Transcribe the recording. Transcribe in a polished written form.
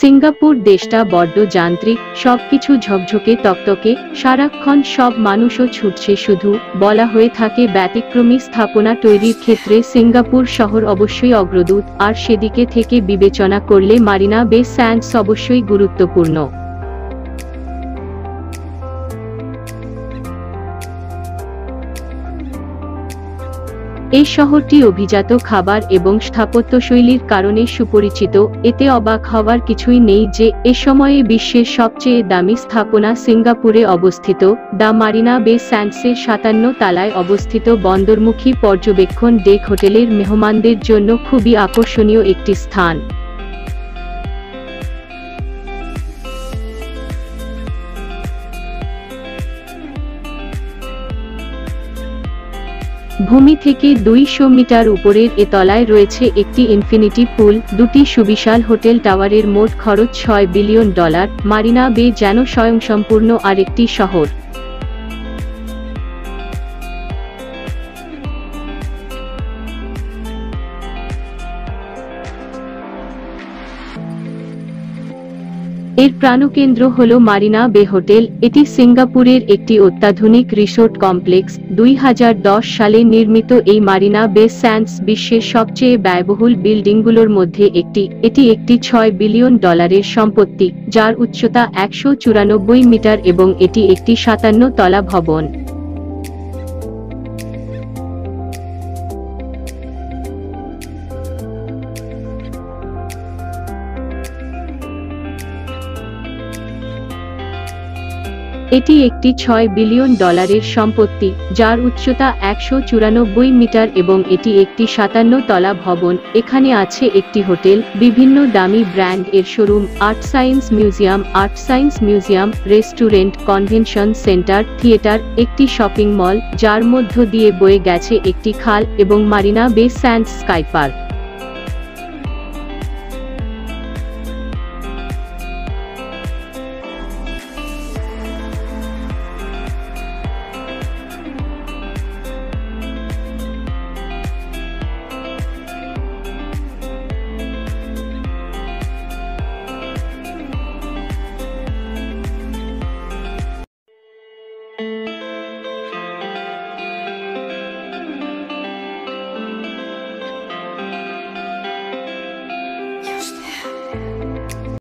Singapore দেশটা বড্ড যান্ত্রিক, সবকিছু ঝকঝকে তকতকে, সারাক্ষণ সব মানুষও ছুটছে শুধু। বলা হয়ে থাকে ব্যতিক্রমী স্থাপনা তৈরির ক্ষেত্রে সিঙ্গাপুর শহর অবশ্যই অগ্রদূত, আর সেদিকে থেকে বিবেচনা করলে মারিনা বে স্যান্ডস অবশ্যই গুরুত্বপূর্ণ। এই শহরটি অভিজাত খাবার এবং স্থাপত্যশৈলীর কারণে সুপরিচিত। এতে অবাক হওয়ার কিছুই নেই যে এ সময়ে বিশ্বের সবচেয়ে দামি স্থাপনা সিঙ্গাপুরে অবস্থিত। দ্য মারিনা বে স্যান্ডসের ৫৭ তলায় অবস্থিত বন্দরমুখী পর্যবেক্ষণ ডেক হোটেলের মেহমানদের জন্য খুবই আকর্ষণীয় একটি স্থান। ভূমি থেকে ২০০ মিটার উপরের এ তলায় রয়েছে একটি ইনফিনিটি পুল, দুটি সুবিশাল হোটেল টাওয়ারের মোট খরচ $৬ বিলিয়ন। মারিনা বে যেন স্বয়ংসম্পূর্ণ আরেকটি শহর। এর প্রাণকেন্দ্র হল মারিনা বে হোটেল। এটি সিঙ্গাপুরের একটি অত্যাধুনিক রিসোর্ট কমপ্লেক্স। ২০১০ সালে নির্মিত এই মারিনা বে স্যান্ডস বিশ্বের সবচেয়ে ব্যয়বহুল বিল্ডিংগুলোর মধ্যে একটি। এটি একটি $৬ বিলিয়ন সম্পত্তি, যার উচ্চতা ১৯৪ মিটার এবং এটি একটি ৫৭ তলা ভবন। এটি একটি $৬ বিলিয়ন সম্পত্তি, যার উচ্চতা ১৯৪ মিটার এবং এটি একটি ৫৭ তলা ভবন। এখানে আছে একটি হোটেল, বিভিন্ন দামি ব্র্যান্ড এর showroom, art science museum, restaurant, convention centre, theatre, একটি শপিং মল, যার মধ্য দিয়ে বয়ে গেছে একটি খাল, এবং মারিনা বে স্যান্ডস স্কাই পার্ক।